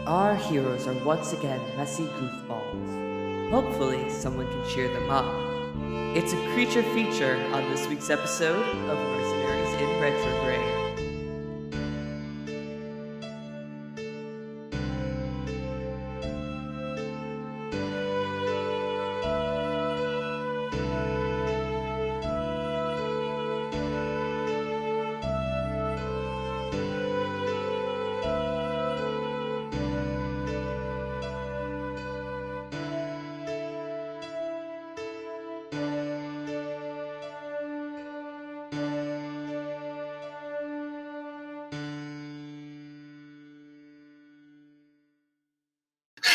Our heroes are once again messy goofballs. Hopefully, someone can cheer them up. It's a creature feature on this week's episode of Mercenaries in Retrograde.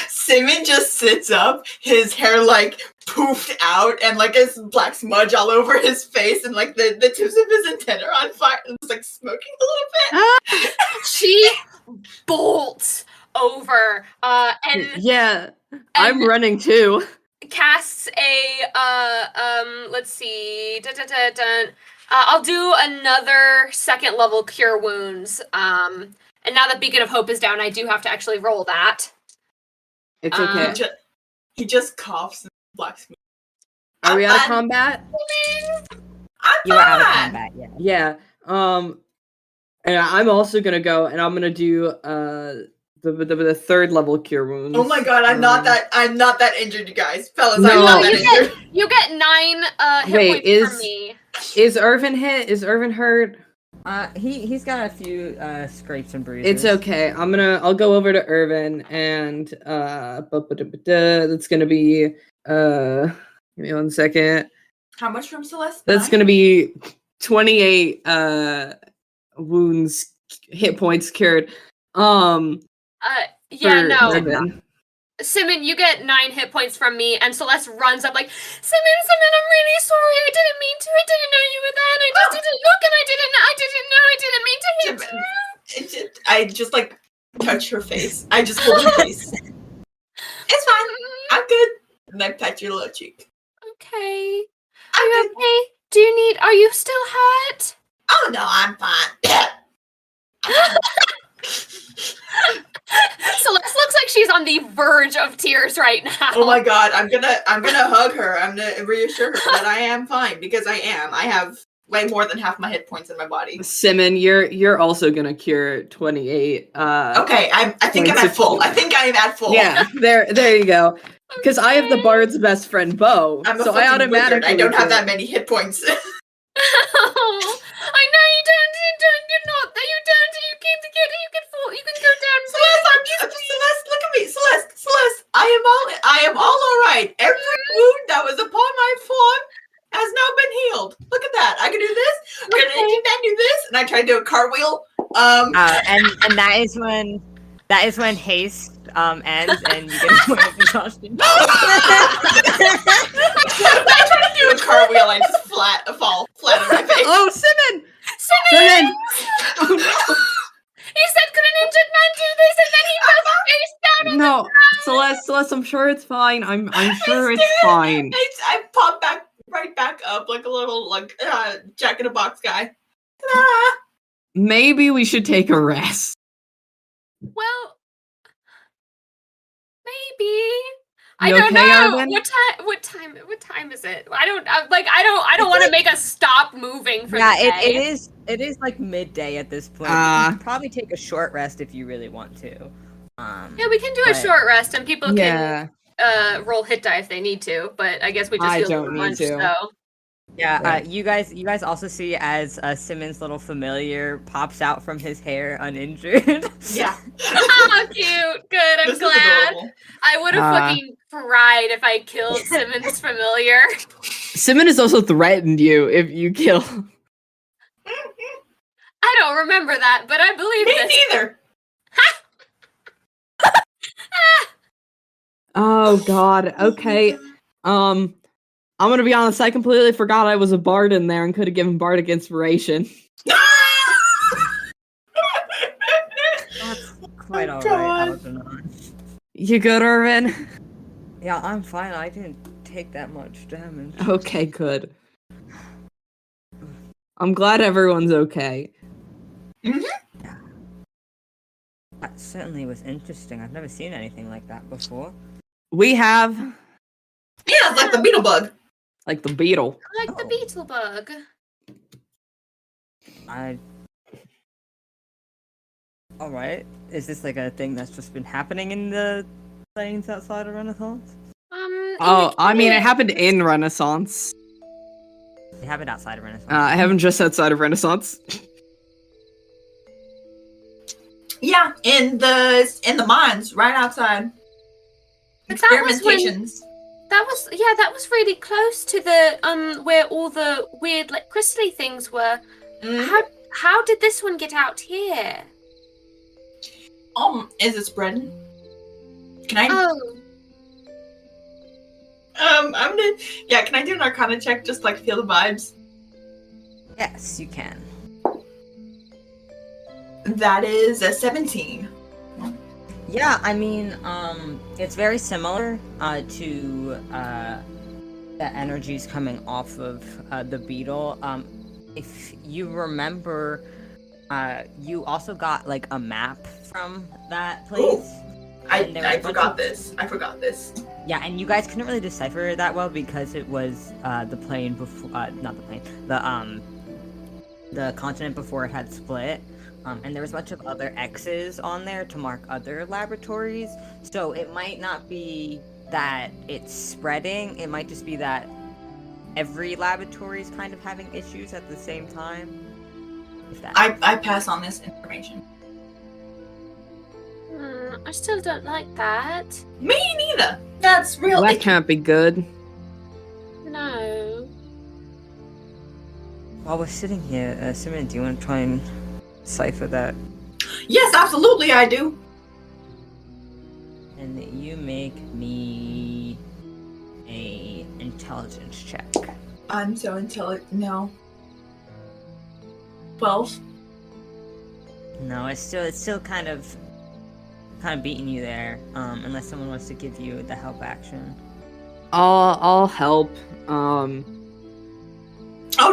Simmon just sits up, his hair like poofed out and like a black smudge all over his face, and like the tips of his antenna are on fire and it's like smoking a little bit. She bolts over and I'm running too. casts a let's see. I'll do another second level cure wounds. And now that Beacon of Hope is down, I do have to actually roll that. It's okay. He just coughs and black smoke. Are we out of combat? You are out of combat, yeah. Yeah. And I'm also gonna go, and I'm gonna do the third level cure wounds. Oh my god, I'm not that injured, you guys, fellas. No. I'm not that injured. You get 9 hit points from me. Is Irvin hit? Is Irvin hurt? He's got a few scrapes and bruises. It's okay. I'll go over to Irvin, and that's gonna be give me 1 second. How much from Celeste? That's gonna be 28 wounds, hit points cured. Irvin. Simmon, you get 9 hit points from me, and Celeste runs up like, Simmon, I'm really sorry. I didn't mean to. I didn't know you were there. And I just didn't look, and I didn't mean to hit you. I just like touch her face. I just hold her face. It's fine. I'm good. And I pat your little cheek. Okay. Are you okay? Are you still hurt? Oh no, I'm fine. Celeste looks like she's on the verge of tears right now. Oh my god, I'm gonna hug her. I'm gonna reassure her that I am fine, because I am. I have way more than half my hit points in my body. Simmon, you're also gonna cure 28. Okay, I think I'm at full. I think I am at full. Yeah, there you go. Because I have the bard's best friend, Bo. I'm a so I automatically wizard. I don't have that many hit points. I know you don't. You're not. You don't. You can fall. You can go down. Celeste, look at me, Celeste. I am all right. Every wound that was upon my form has now been healed. Look at that. I can do this. I'm gonna do this, and I try to do a cartwheel. And that is when haste ends and you get a point of exhaustion. I try to do a cartwheel. I just fall flat on my face. Oh, Simmon! Oh no! He said, "Could an injured man do this?" And then he fell face down on the ground. Celeste, I'm sure it's fine. I'm sure it's fine. I pop right back up like a little Jack in a Box guy. Maybe we should take a rest. Well, maybe. I You don't okay, know. Irvin? What time is it? I don't want to make us stop moving for the day. it is like midday at this point. You can probably take a short rest if you really want to. Yeah, we can do a short rest, and people can roll hit die if they need to. But I guess we just don't need lunch, to. so. Yeah, you guys also see as Simmons' little familiar pops out from his hair uninjured. Yeah. Oh, cute. Good. I'm This is glad. adorable. I would have fucking cried if I killed Simmons' familiar. Simmon has also threatened you if you kill. I don't remember that, but I believe Me this. neither. Oh God. Okay. I'm gonna be honest. I completely forgot I was a bard in there and could have given bardic inspiration. That's quite alright, Algernon. You good, Irvin? Yeah, I'm fine. I didn't take that much damage. Okay, good. I'm glad everyone's okay. That certainly was interesting. I've never seen anything like that before. We have Yeah, it's like the beetle bug. like the beetle. I like the beetle bug. Alright. Is this like a thing that's just been happening in the planes outside of Renaissance? Oh, I mean, it happened in Renaissance. They have it outside of Renaissance. I haven't just outside of Renaissance. Yeah, in the mines, right outside. But that was when- Experimentations. That was really close to the where all the weird like crystally things were. Mhm. How did this one get out here? Is it spreading? Can I? Oh, I'm gonna. Yeah, can I do an Arcana check? Just like feel the vibes. Yes, you can. That is a 17. Yeah, I mean, it's very similar to the energies coming off of the beetle. If you remember, you also got like a map from that place. And there were I a bunch forgot of- this. I forgot this. Yeah, and you guys couldn't really decipher it that well because it was the plane before, not the plane, the continent before it had split. And there was a bunch of other X's on there to mark other laboratories. So it might not be that it's spreading. It might just be that every laboratory is kind of having issues at the same time. If that I pass on this information. I still don't like that. Me neither. That's real. That can't be good. No. While we're sitting here, Simmon, do you want to try and decipher that? Yes, absolutely, I do. And you make me a intelligence check. I'm so intelligent. No. 12. No, it's still kind of beating you there. Unless someone wants to give you the help action. I'll help. Oh,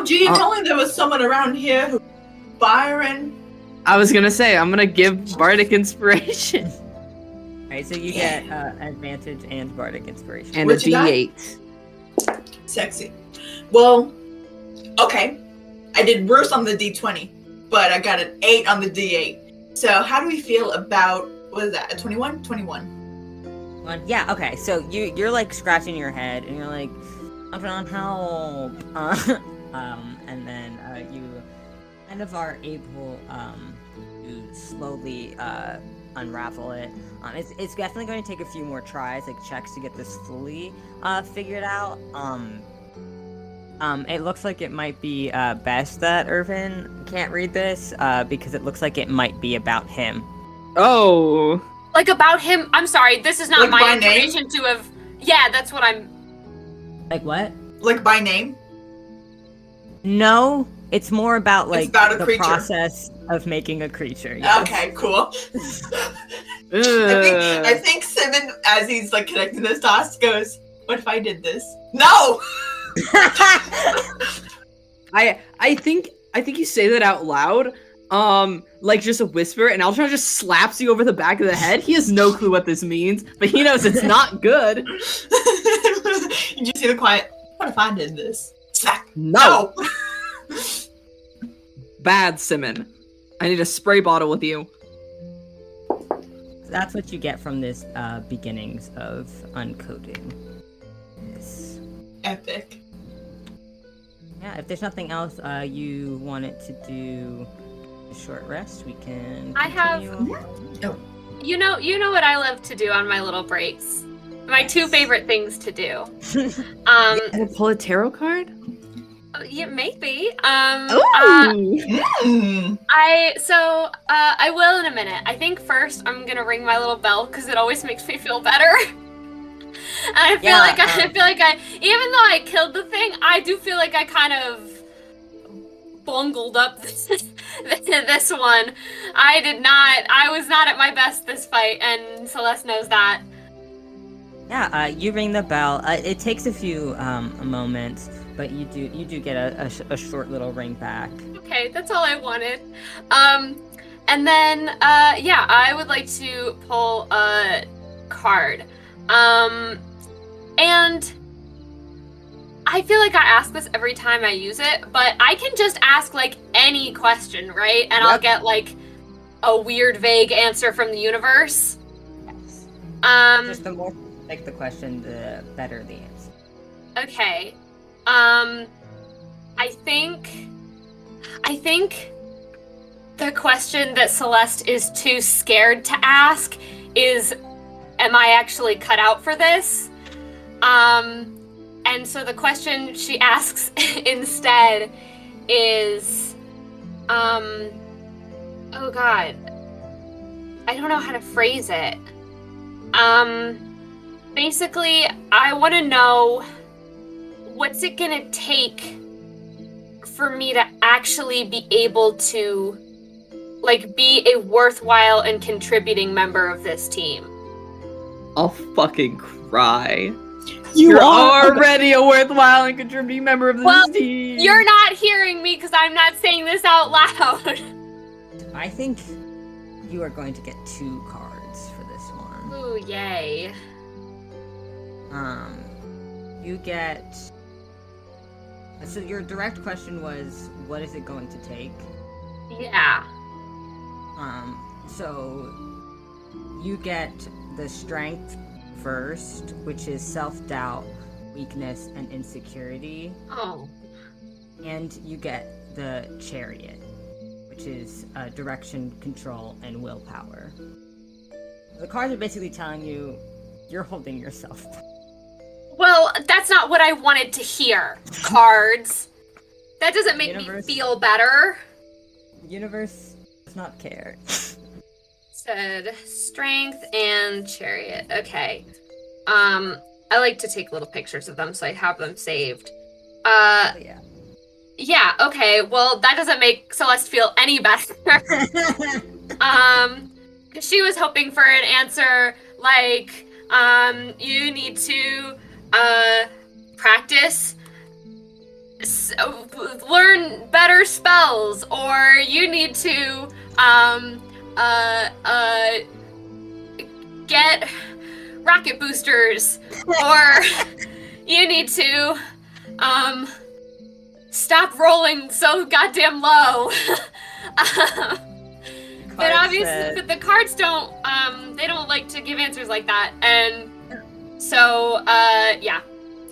gee, if only there was someone around here who Byron. I was gonna say I'm gonna give bardic inspiration Alright, so you get advantage and bardic inspiration. and a What you got? D8. Sexy. Well, okay. I did worse on the D20, but I got an 8 on the D8. So how do we feel about, what is that, a 21? 21. Yeah, okay, so you're like scratching your head and you're like, I'm trying to help. And then you kind of are able to slowly unravel it. It's definitely going to take a few more tries, like checks, to get this fully figured out. It looks like it might be best that Irvin can't read this because it looks like it might be about him. Oh, Like about him. I'm sorry. This is not Like my by name? information to have. Yeah, that's what I'm. Like what? Like by name? No, it's more about like about a the creature. process of making a creature. Yes. Okay, cool. ugh. I think Simmon, as he's like connecting those dots, goes, "What if I did this?" No. I think you say that out loud, like just a whisper, and Algernon just slaps you over the back of the head. He has no clue what this means, but he knows it's not good. You just see the quiet. What if I did this? Smack. No, No. bad Simmon. I need a spray bottle with you. That's what you get from this beginnings of uncoding. This. Epic. Yeah, if there's nothing else you wanted to do a short rest, we can I have- continue. You know what I love to do on my little breaks. My two favorite things to do. And pull a tarot card. Yeah, maybe. Mm. I will in a minute. I think first I'm gonna ring my little bell because it always makes me feel better. And I feel Yeah, like I even though I killed the thing, I do feel like I kind of bungled up this one. I was not at my best this fight, and Celeste knows that. Yeah, you ring the bell. It takes a few moments, but you do get a short little ring back. Okay, that's all I wanted. And then, I would like to pull a card. And I feel like I ask this every time I use it, but I can just ask, like, any question, right? And I'll get, like, a weird, vague answer from the universe. Yes. Um, Just the more like the question, the better the answer. okay. I think the question that Celeste is too scared to ask is, am I actually cut out for this? And so the question she asks instead is, oh god, I don't know how to phrase it. Basically, I want to know, what's it gonna take for me to actually be able to, like, be a worthwhile and contributing member of this team? I'll fucking cry. You You're are already a worthwhile and contributing member of this team. You're not hearing me because I'm not saying this out loud. I think you are going to get 2 cards for this one. Ooh, yay. You get... So your direct question was, what is it going to take? Yeah. So you get the strength first, which is self-doubt, weakness, and insecurity. Oh. And you get the chariot, which is direction, control, and willpower. The cards are basically telling you you're holding yourself. Well, that's not what I wanted to hear. Cards. That doesn't make me Universe. feel better. The universe does not care. Said strength and chariot. Okay. I like to take little pictures of them so I have them saved. Yeah. Yeah, okay. Well, that doesn't make Celeste feel any better. Cause she was hoping for an answer like, you need to practice, learn better spells, or you need to get rocket boosters, or you need to stop rolling so goddamn low. But obviously, the cards don't, they don't like to give answers like that, and so, yeah.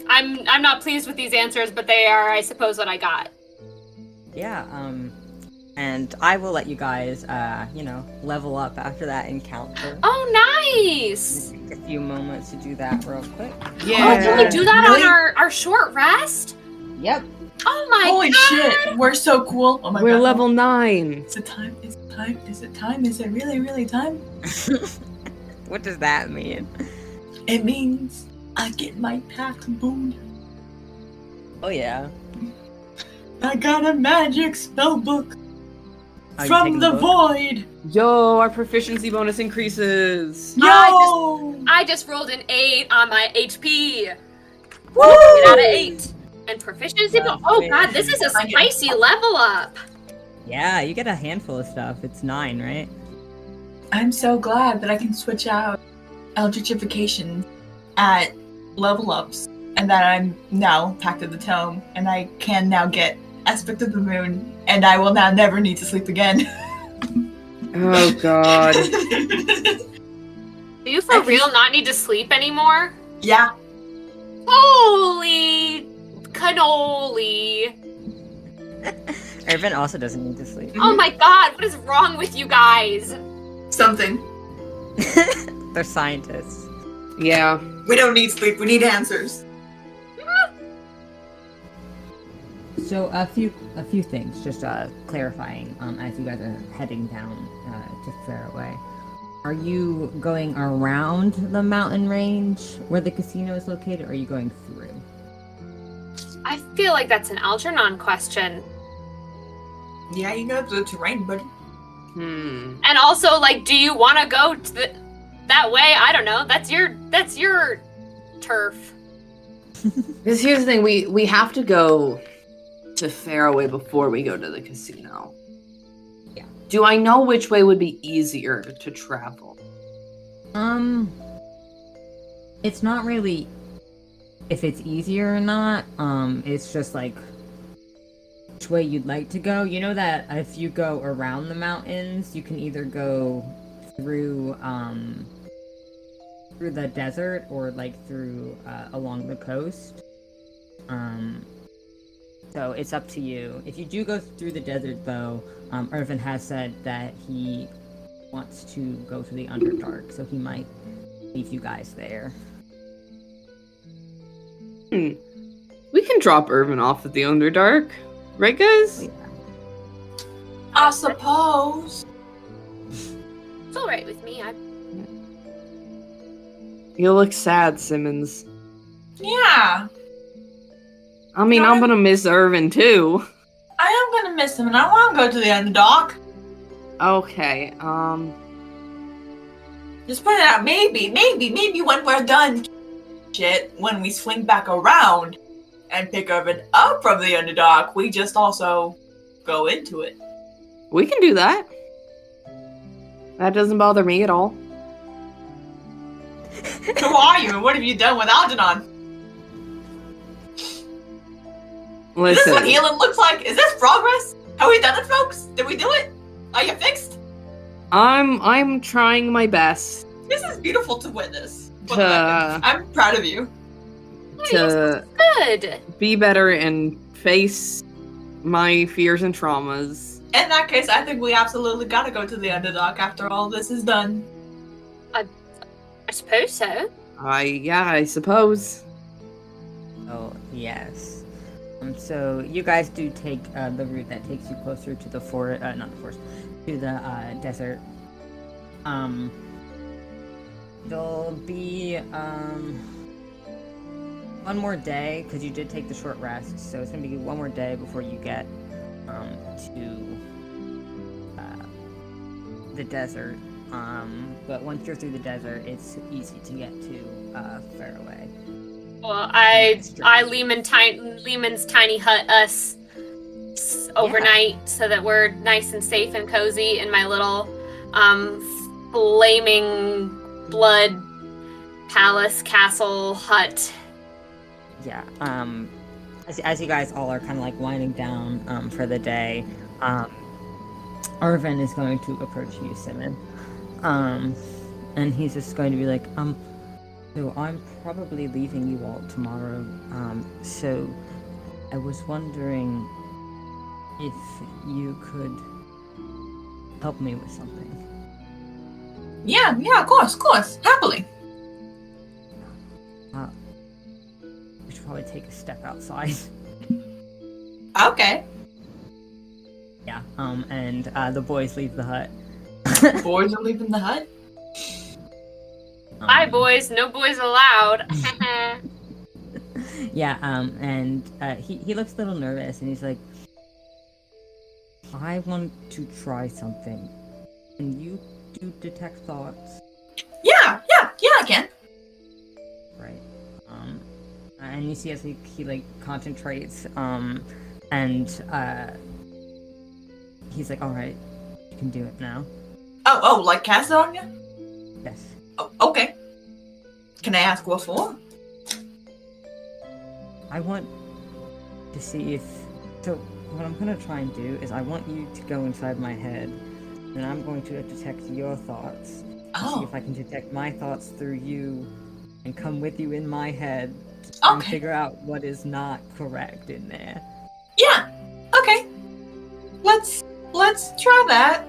I'm not pleased with these answers, but they are, I suppose, what I got. Yeah, and I will let you guys, level up after that encounter. Oh, nice! Just take a few moments to do that real quick. Yeah. Oh, can we do that Really? on our short rest? Yep. Oh my Holy god! shit, we're so cool. Oh my We're god. level 9. Is it time? Is it time? Is it time? Is it really, really time? What does that mean? It means I get my pack boon. Oh yeah. I got a magic spell book Are you from taking the book? void. Yo, our proficiency bonus increases. Yo! I just rolled an 8 on my HP. Woo! Get out of 8. And proficiency. Well, Oh god, this is a I get- spicy level up. Yeah, you get a handful of stuff. It's 9, right? I'm so glad that I can switch out Eldritchification at level ups, and that I'm now Pact of the Tome, and I can now get Aspect of the Moon, and I will now never need to sleep again. Oh god. Do you for real not need to sleep anymore? Yeah. Holy cannoli. Irvin also doesn't need to sleep. Oh my god, what is wrong with you guys? Something. They're scientists. Yeah. We don't need sleep, we need answers. So a few things, just clarifying as you guys are heading down to Fairway. Are you going around the mountain range where the casino is located, or are you going through? I feel like that's an Algernon question. Yeah, you know the terrain, buddy. And also, like, do you want to go to that way? I don't know. That's your turf. Because here's the thing, we have to go to Fairway before we go to the casino. Do I know which way would be easier to travel? It's not really if it's easier or not. It's just like which way you'd like to go. You know that if you go around the mountains, you can either go through the desert or like through along the coast. So it's up to you. If you do go through the desert, though, Irvin has said that he wants to go to the Underdark, so he might leave you guys there. We can drop Irvin off at the Underdark, right, guys? Yeah. I suppose. It's all right with me. You look sad, Simmons. Yeah, I mean, I'm gonna miss Irvin too. I am gonna miss him, and I want to go to the Underdark. Okay, Just put it out. Maybe when we're done, when we swing back around and pick Irvin up from the Underdark, we just also go into it. we can do that. That doesn't bother me at all. Who are you, and what have you done with Algernon? Is this what Listen, healing looks like? Is this progress? Have we done it, folks? Did we do it? Are you fixed? I'm trying my best This is beautiful to witness. For the record. to I'm proud of you. Good. be better and face my fears and traumas. In that case, I think we absolutely gotta go to the Underdark after all this is done. I suppose so. I suppose. Oh, yes. So you guys do take the route that takes you closer to the forest, not the forest, to the desert. There'll be one more day, because you did take the short rest, so it's going to be one more day before you get to the desert. But once you're through the desert, it's easy to get to Fairway. Well, I Lehman's tiny hut us overnight so that we're nice and safe and cozy in my little flaming blood palace castle hut. Yeah. As you guys all are kind of like winding down for the day, Irvin is going to approach you, Simmon. And he's just going to be like, so I'm probably leaving you all tomorrow. So I was wondering if you could help me with something. Yeah, of course. Happily. We should probably take a step outside. Okay. Yeah. And the boys leave the hut. Boys are leaving the hut? Bye, boys. No boys allowed. Yeah, and he looks a little nervous, and he's like, I want to try something. Can you do detect thoughts? Yeah, I can. Right. And you see as he like concentrates, and he's like, alright, you can do it now. Oh, like cast it on you? Yes. Oh, okay. Can I ask what for? I want to see if... So, what I'm going to try and do is I want you to go inside my head, and I'm going to detect your thoughts. See if I can detect my thoughts through you, and come with you in my head, and Okay. figure out what is not correct in there. Yeah. Okay. Let's try that.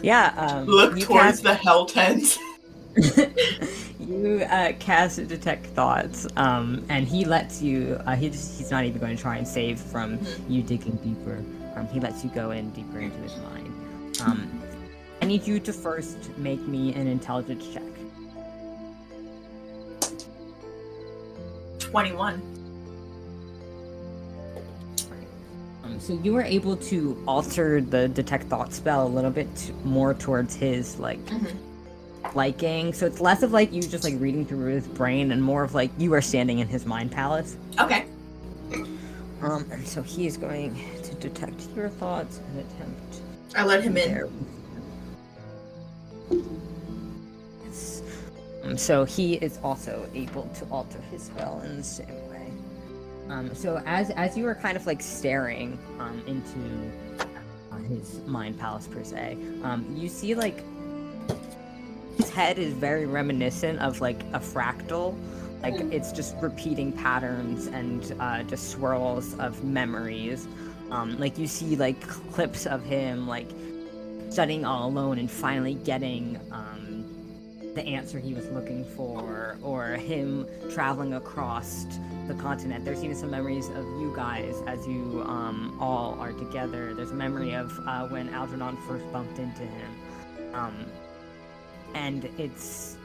Yeah, Look you towards the hell tent. You cast detect thoughts, and he lets you. He's not even going to try and save from you digging deeper. He lets you go in deeper into his mind. I need you to first make me an intelligence check. 21. So you were able to alter the detect thought spell a little bit more towards his liking. So it's less of like you just like reading through his brain and more of like you are standing in his mind palace. Okay. And so he is going to detect your thoughts and attempt. I let him in. Yes. So he is also able to alter his spell in the same way. So as you were kind of like staring into his mind palace per se, you see like his head is very reminiscent of like a fractal. Like it's just repeating patterns and just swirls of memories. Like you see like clips of him like studying all alone and finally getting the answer he was looking for, or him traveling across the continent. There's even some memories of you guys as you all are together. There's a memory of when Algernon first bumped into him. And it's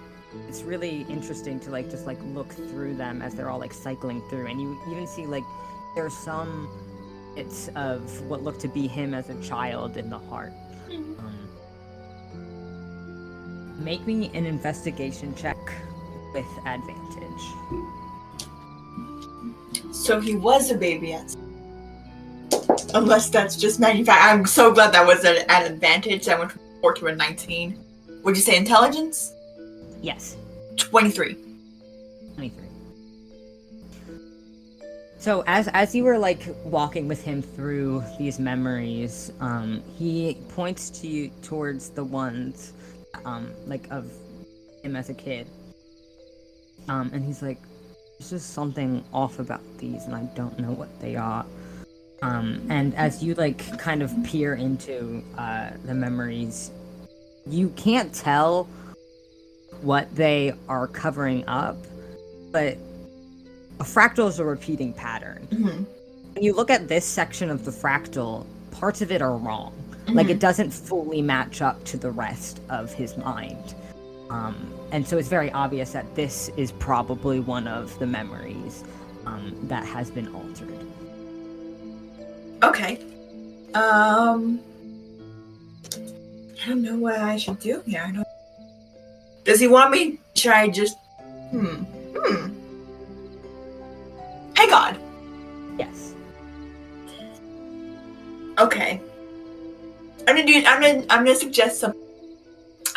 really interesting to like just like look through them as they're all like cycling through, and you even see like there's some bits of what looked to be him as a child in the heart. Make me an investigation check with advantage. So he was a baby at. Unless that's just manufactured. I'm so glad that was an advantage. I went from 4 to a 19. Would you say intelligence? Yes. 23. 23. So as you were like walking with him through these memories, he points to you towards the ones like of him as a kid. And he's like, there's just something off about these and I don't know what they are. And as you like kind of peer into the memories, you can't tell what they are covering up, but a fractal is a repeating pattern. Mm-hmm. When you look at this section of the fractal, parts of it are wrong. Mm-hmm. Like it doesn't fully match up to the rest of his mind. And so it's very obvious that this is probably one of the memories that has been altered. Okay. I don't know what I should do here. I don't. Does he want me? Should I just? Hey, God. Yes. Okay. I'm gonna suggest something.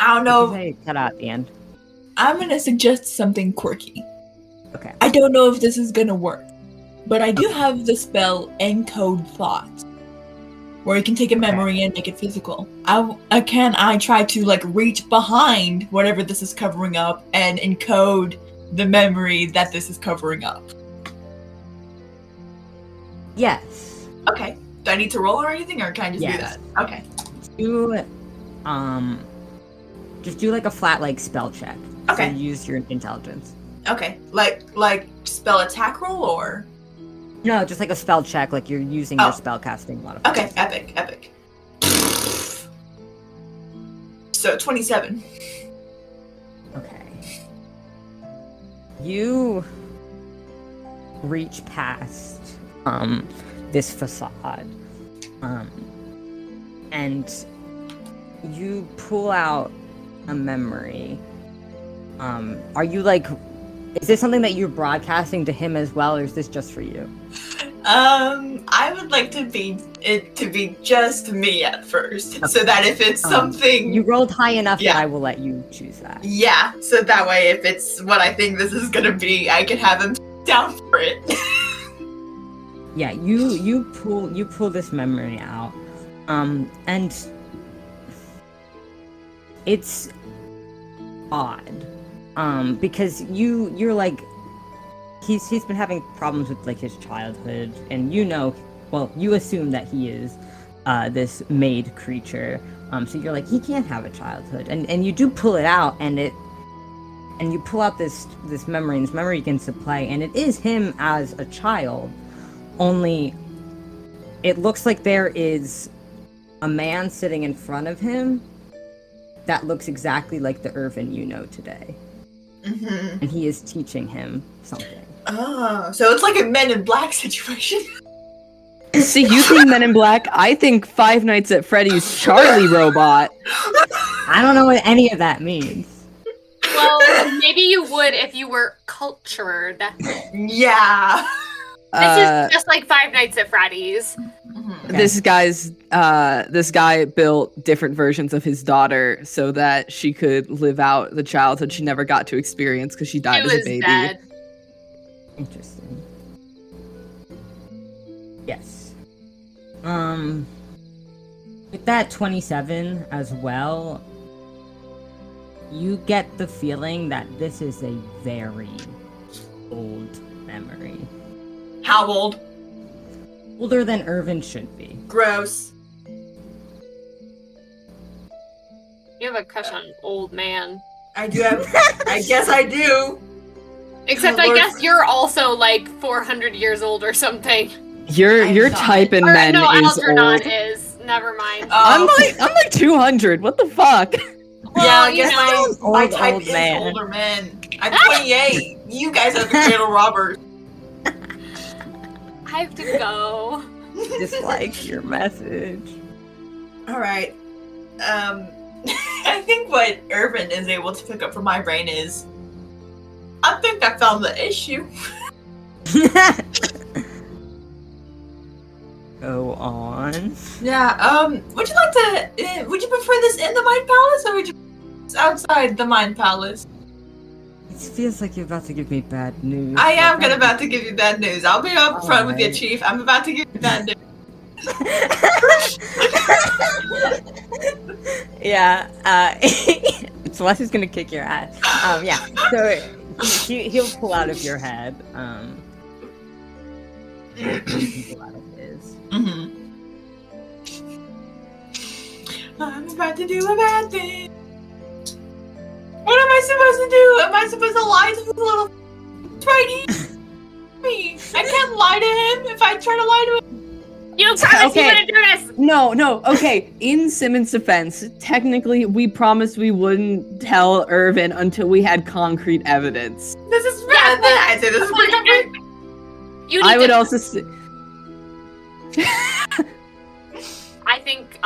I don't know. Say cut out at the end. I'm gonna suggest something quirky. Okay. I don't know if this is gonna work, but I do have the spell encode thoughts, where you can take a memory and make it physical. I try to like reach behind whatever this is covering up and encode the memory that this is covering up. Yes. Okay. Do I need to roll or anything, or can I just do that? Okay. Just do like a flat like spell check. Okay. So use your intelligence. Okay. Like spell attack roll or? No, just like a spell check, like you're using your spellcasting modifier. Okay, epic. So 27. Okay. You reach past this facade, and you pull out a memory. Are you like? Is this something that you're broadcasting to him as well, or is this just for you? I would like it to be just me at first, okay. So that if it's something you rolled high enough, that I will let you choose that. Yeah, so that way, if it's what I think this is gonna be, I can have him down for it. Yeah, you pull this memory out, and it's odd, because you're like. He's been having problems with like his childhood, and you assume that he is this made creature. So you're like, he can't have a childhood, and you do pull it out, and you pull out this memory, and this memory begins to play, and it is him as a child. Only it looks like there is a man sitting in front of him that looks exactly like the Irvin you know today, and he is teaching him something. Oh, so it's like a Men in Black situation. See, you think Men in Black, I think Five Nights at Freddy's Charlie robot. I don't know what any of that means. Well, maybe you would if you were cultured. Yeah. This is just like Five Nights at Freddy's. Mhm. This guy built different versions of his daughter so that she could live out the childhood she never got to experience because she died It as a was baby. dead. Interesting. Yes. With that 27 as well, you get the feeling that this is a very old memory. How old? Older than Irvin should be. Gross. You have a crush on an old man. I do have. I guess I do. Except Oh, I Lord. guess you're also like 400 years old or something. Your I'm not. type in Or men no, is Algernon old. is. Never mind. I'm like 200. What the fuck? Well, yeah, I you guess know, my Old, type old is man. older men. I'm 28. You guys are the cradle robbers. I have to go. Dislike your message. All right. I think what Irvin is able to pick up from my brain is, I think I found the issue. Go on. Yeah. Would you like to? Would you prefer this in the Mind Palace, or would you outside the Mind Palace? It feels like you're about to give me bad news. I am about to give you bad news. I'll be up front with you, Alright. Chief. I'm about to give you bad news. Yeah. Celeste is gonna kick your ass. Yeah. So he'll pull out of your head. He'll pull out of his. Mm-hmm. I'm about to do a bad thing. What am I supposed to do? Am I supposed to lie to this little tiny me? I can't lie to him if I try to lie to him. You promised Okay. you wouldn't do this. No, okay. In Simmons' defense, technically, we promised we wouldn't tell Irvin until we had concrete evidence. This is Yeah, bad. Then I say this is pretty concrete. You need I would to, also say. I think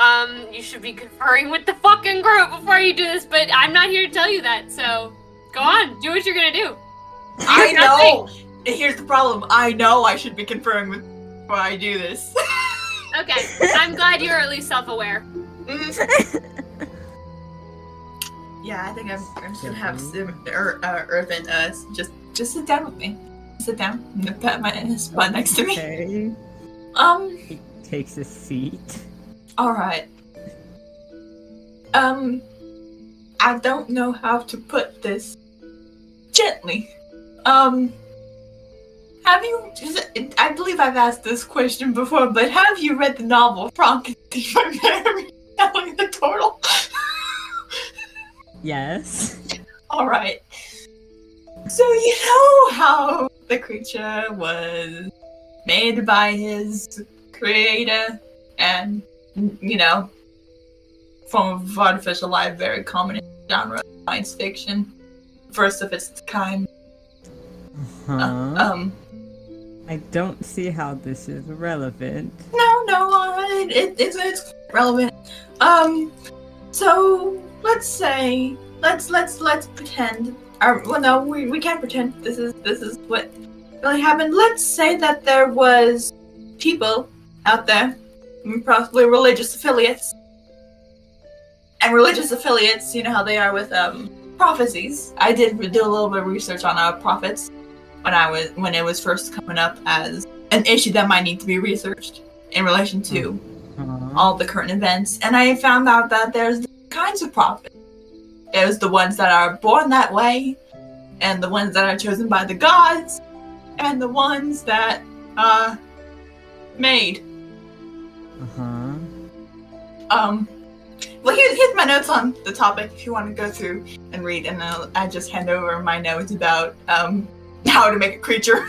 you should be conferring with the fucking group before you do this, but I'm not here to tell you that, so go on, do what you're gonna do. I You're nothing. know. And here's the problem. I know I should be conferring with before I do this. Okay, I'm glad you're at least self-aware. Yeah, I think I'm just gonna have Irvin just sit down with me. Sit down and pat my spot next to me. Okay. He takes a seat. Alright. I don't know how to put this gently. Have you, I believe I've asked this question before, but have you read the novel Frankenstein by Mary Shelley the Turtle? Yes. Alright. So you know how the creature was made by his creator and, you know, form of artificial life, very common in the genre of science fiction. First of its kind. Huh? I don't see how this is relevant. It's relevant. So let's say, let's pretend. Well, no, we can't pretend. This is what really happened. Let's say that there was people out there, possibly religious affiliates, and religious affiliates. You know how they are with prophecies. I did do a little bit of research on prophets when it was first coming up as an issue that might need to be researched in relation to all the current events, and I found out that there's kinds of prophets. There's the ones that are born that way, and the ones that are chosen by the gods, and the ones that are made. Well, here's my notes on the topic if you want to go through and read, and then I just hand over my notes about how to make a creature.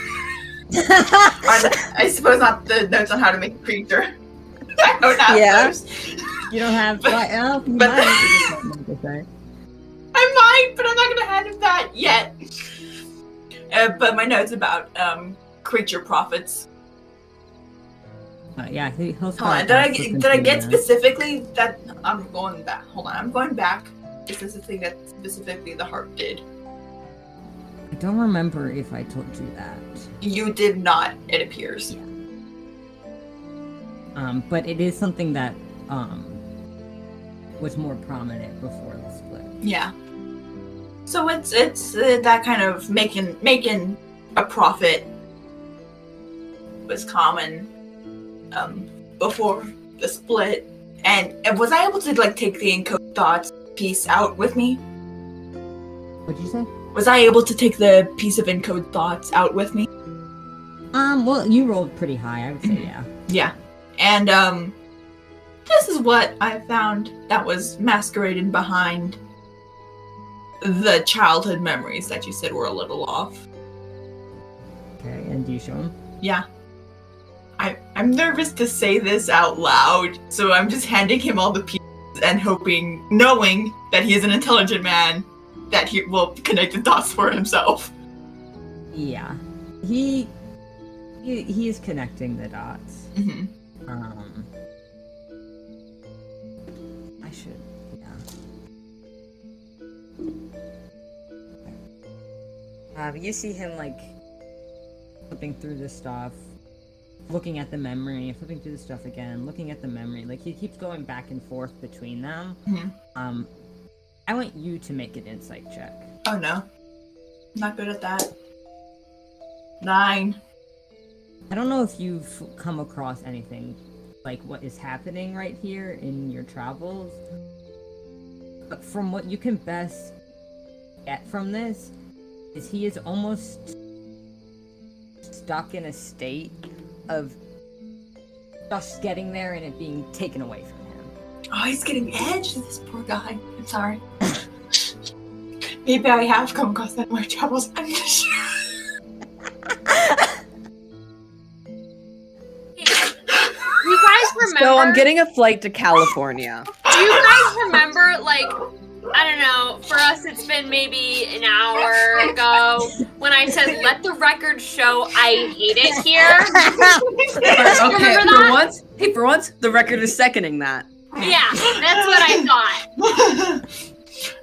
I suppose not the notes on how to make a creature. I don't have those. You don't have. But- I might, but I'm not going to hand him that yet. But my notes about creature prophets. Yeah, he'll Hold on, did I get specifically that? I'm going back. Hold on, I'm going back. Specifically that the heart did. I don't remember if I told you that. You did not, it appears. Yeah. But it is something that was more prominent before the split. Yeah. So it's that kind of making a profit was common before the split. And was I able to like take the encode thoughts piece out with me? What'd you say? Was I able to take the piece of encode thoughts out with me? Well, you rolled pretty high, I would say, yeah. Yeah. And this is what I found that was masquerading behind the childhood memories that you said were a little off. Okay, and do you show him? Yeah. I'm nervous to say this out loud, so I'm just handing him all the pieces and hoping, knowing that he is an intelligent man, that he will connect the dots for himself. Yeah. He is connecting the dots. Mm-hmm. I should, yeah. You see him, like, flipping through the stuff, looking at the memory, flipping through the stuff again, looking at the memory. Like, he keeps going back and forth between them. Mm-hmm. I want you to make an insight check. Oh no. Not good at that. 9. I don't know if you've come across anything like what is happening right here in your travels, but from what you can best get from this is he is almost stuck in a state of just getting there and it being taken away from him. Oh, he's getting edged, this poor guy. I'm sorry. Maybe I have come across that in my travels. I'm not sure. You guys remember? So I'm getting a flight to California. Do you guys remember, like, I don't know, for us it's been maybe an hour ago when I said, let the record show I hate it here? Okay, Remember for that? once, the record is seconding that. Yeah, that's what I thought.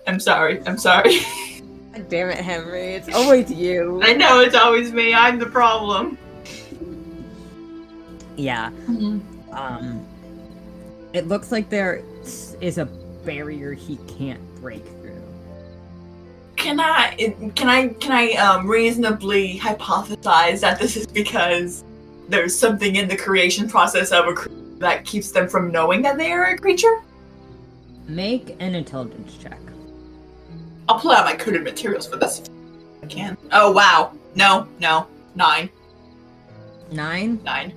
I'm sorry. God damn it, Henry. It's always you. I know it's always me. I'm the problem. Yeah. Mm-hmm. It looks like there is a barrier he can't break through. Can I reasonably hypothesize that this is because there's something in the creation process of a creature that keeps them from knowing that they are a creature? Make an intelligence check. I'll pull out my coded materials for this if I can. Oh wow. No. 9. 9? 9.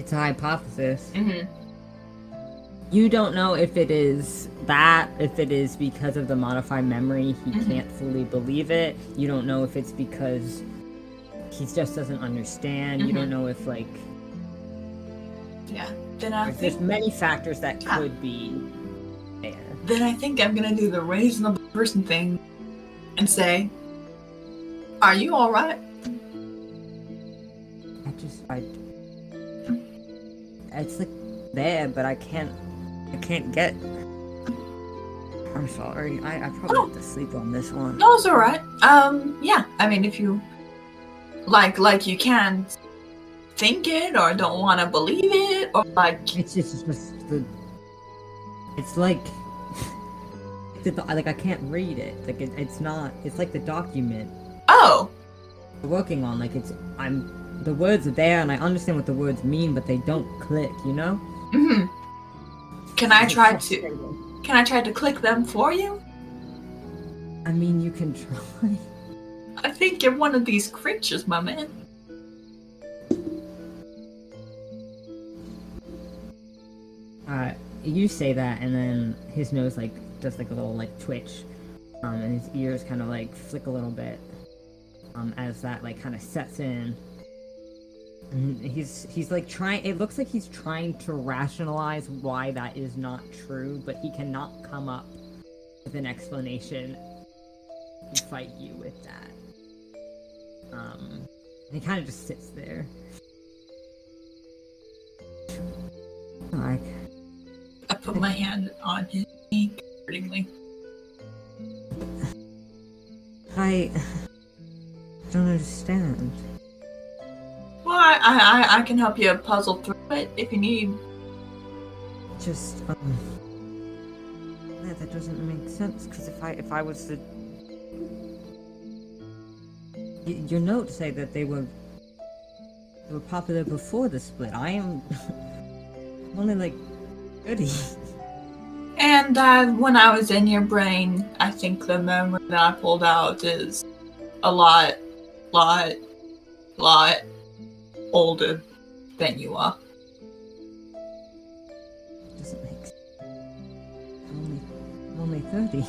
It's a hypothesis. Mm-hmm. You don't know if it is that, if it is because of the modified memory, he can't fully believe it. You don't know if it's because he just doesn't understand. You don't know if, like... Yeah. Then I There's think many factors that could be there. Then I think I'm gonna do the reasonable person thing and say, "Are you all right?" It's like there, but I can't get. I'm sorry. I probably have to sleep on this one. No, it's all right. Yeah. I mean, if you like you can think it or don't want to believe it or like. It's just the. It's like. Like I can't read it. Like it's not. It's like the document Oh. we're working on. Like the words are there, and I understand what the words mean, but they don't click. You know. Mm-hmm. Can I It's try frustrating. to? Can I try to click them for you? I mean, you can try. I think you're one of these creatures, my man. You say that, and then his nose like does like a little like twitch, and his ears kind of like flick a little bit, as that like kind of sets in. And he's like trying. It looks like he's trying to rationalize why that is not true, but he cannot come up with an explanation to fight you with that. And he kind of just sits there. Like. I put my hand on his knee comfortingly. I don't understand. Well, I can help you puzzle through it if you need. Just, yeah, that doesn't make sense, because if I was to... your notes say that they were popular before the split. I am only like 30. And when I was in your brain, I think the memory that I pulled out is a lot older than you are. Doesn't make sense. I'm only 30.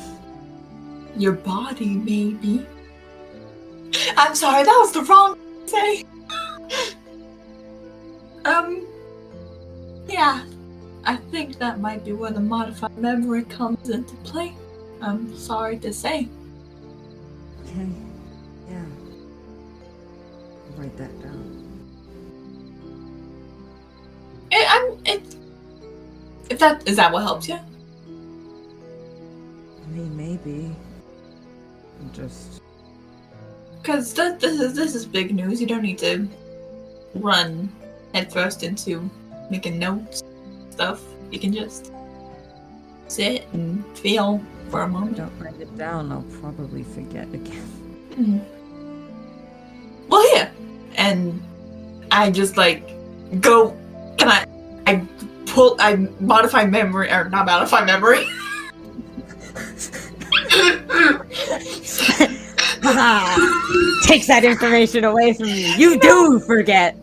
Your body, maybe. I'm sorry, that was the wrong thing to say. Yeah. I think that might be where the modified memory comes into play. I'm sorry to say. Okay. Yeah. I'll write that down. Is that what helps you? I mean, maybe. I'm just... Because this is big news. You don't need to run headfirst into making notes stuff. You can just sit and feel for a If I moment. don't write it down, I'll probably forget again. Well, here. And I just go. Can I modify memory, or not modify memory? Takes that information away from you. You do forget.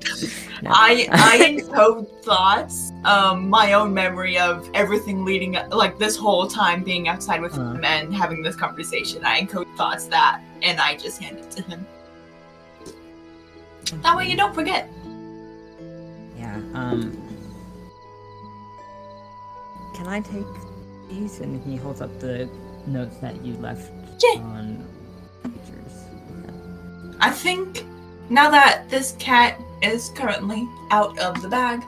No. I encode thoughts, my own memory of everything leading, this whole time being outside with him and having this conversation. I encode thoughts that, and I just hand it to him. That way you don't forget. Yeah, can I take these? And he holds up the notes that you left Yeah. on pictures. I think now that this cat is currently out of the bag,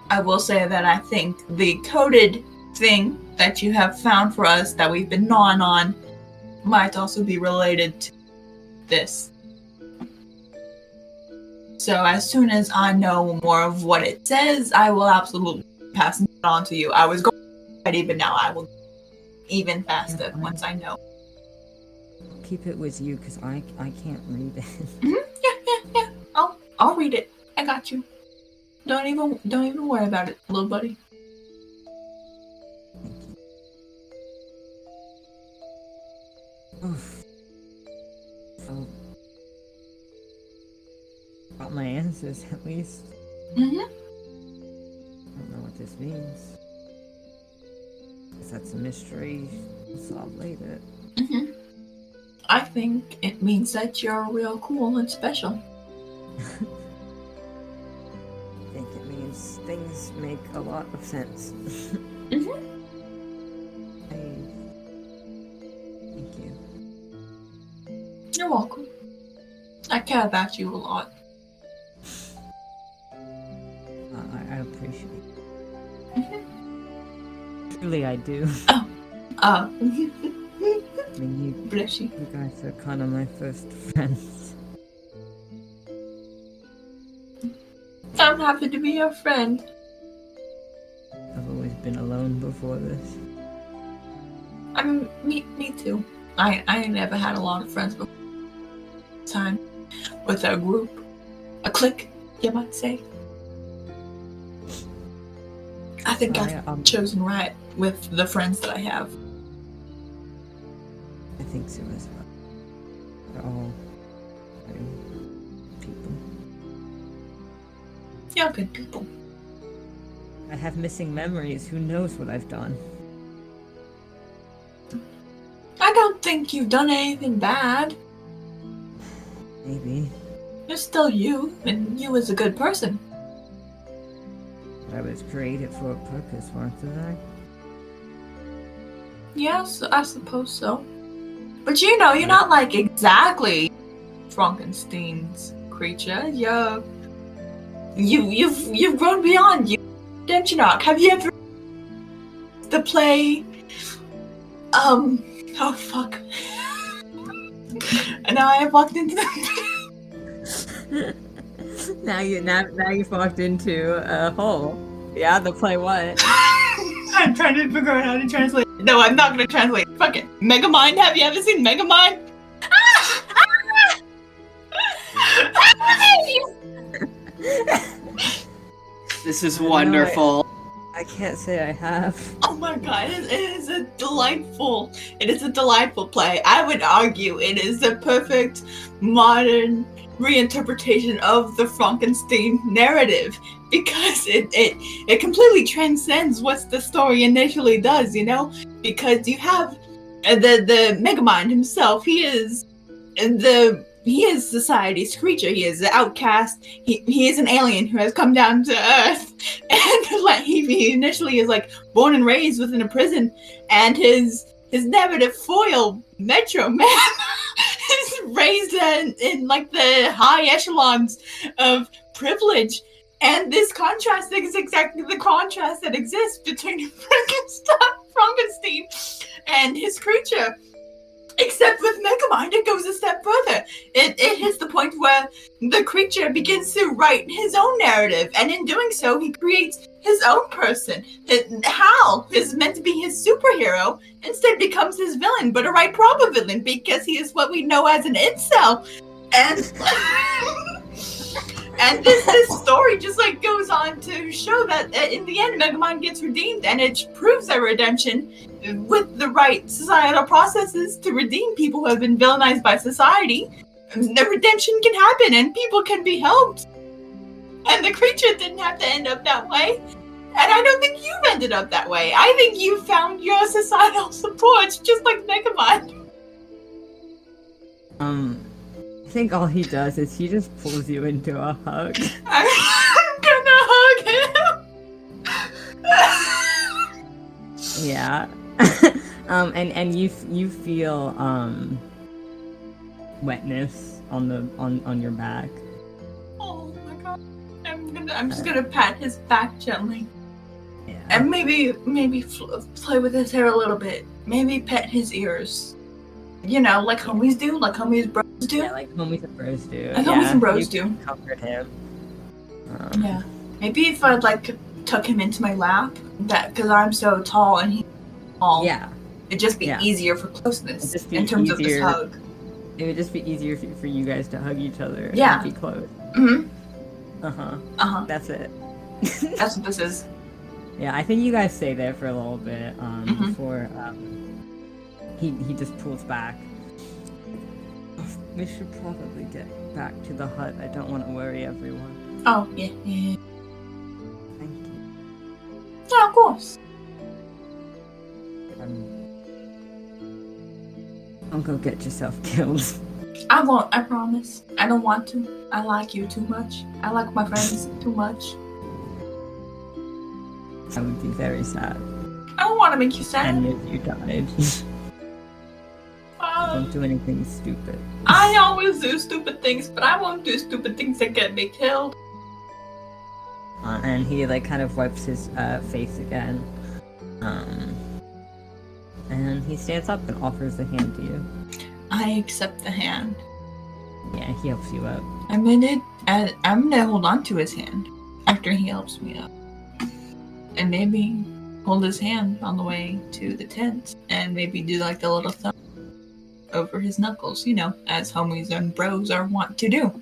I will say that I think the coded thing that you have found for us that we've been gnawing on might also be related to this. So as soon as I know more of what it says, I will absolutely pass it on to you. I was going ready, but now I will even faster once I know. Keep it with you, because I can't read it. Yeah. I'll read it. I got you. Don't even worry about it, little buddy. Thank you. Oof. So, got my answers at least. I don't know what this means. Guess that's a mystery we'll solve later. I think it means that you're real cool and special. I think it means things make a lot of sense. Thank you. You're welcome. I care about you a lot. I appreciate it. Truly, I do. I mean, Bless you. you guys are kind of my first friends. I'm happy to be your friend. I've always been alone before this. Me too. I never had a lot of friends before. Time with a group, a clique, you might say. I think I've chosen right with the friends that I have. I think so as well. They're all very people. You're good people. I have missing memories. Who knows what I've done? I don't think you've done anything bad. Maybe. You're still you, and you was a good person. But I was created for a purpose, wasn't I? Yes, I suppose so. But you're not exactly Frankenstein's creature. You've grown beyond you. Didn't you not? Have you ever the play oh fuck. And now I have walked into the now you've walked into a hole. Yeah, the play what? I'm trying to figure out how to translate. No, I'm not gonna translate. Fuck it. Megamind, have you ever seen Megamind? This is wonderful. I can't say I have. Oh my god, it is a delightful play. I would argue it is the perfect modern reinterpretation of the Frankenstein narrative because it completely transcends what the story initially does, you know? Because you have the Megamind himself, he is society's creature. He is the outcast. He is an alien who has come down to Earth, and like he initially is like born and raised within a prison, and his narrative foil, Metro Man, is raised in like the high echelons of privilege. And this contrast is exactly the contrast that exists between Frankenstein and his creature. Except with Megamind, it goes a step further. It hits the point where the creature begins to write his own narrative, and in doing so, he creates his own person. Hal is meant to be his superhero, instead becomes his villain, but a right proper villain, because he is what we know as an incel. And and this story just like goes on to show that in the end, Megamind gets redeemed, and it proves that redemption with the right societal processes to redeem people who have been villainized by society. The redemption can happen, and people can be helped. And the creature didn't have to end up that way. And I don't think you've ended up that way. I think you found your societal supports, just like Megamind. I think all he does is he just pulls you into a hug. I'm gonna hug him. Yeah. And you feel wetness on your back. Oh my god. I'm just gonna pat his back gently. Yeah. And maybe play with his hair a little bit. Maybe pet his ears. You know, like homies do, like homies bros do. Yeah, like homies and bros do. Like homies and bros you do. Comfort him. Yeah. Maybe if I'd like tuck him into my lap, because I'm so tall and he's small. Yeah. It'd just be easier for closeness It'd just be in terms easier. of this hug. It would just be easier for you guys to hug each other Yeah. and be close. Mm-hmm. Uh-huh. That's it. That's what this is. Yeah, I think you guys stay there for a little bit before he just pulls back. We should probably get back to the hut. I don't want to worry everyone. Oh, yeah. Thank you. Yeah, of course. Don't go get yourself killed. I won't, I promise. I don't want to. I like you too much. I like my friends too much. I would be very sad. I don't want to make you sad. And if you died, don't do anything stupid. I always do stupid things, but I won't do stupid things that get me killed. And he like kind of wipes his face again. And he stands up and offers a hand to you. I accept the hand. Yeah, he helps you up. I'm gonna hold on to his hand after he helps me up. And maybe hold his hand on the way to the tent. And maybe do like the little thumb over his knuckles, you know, as homies and bros are wont to do.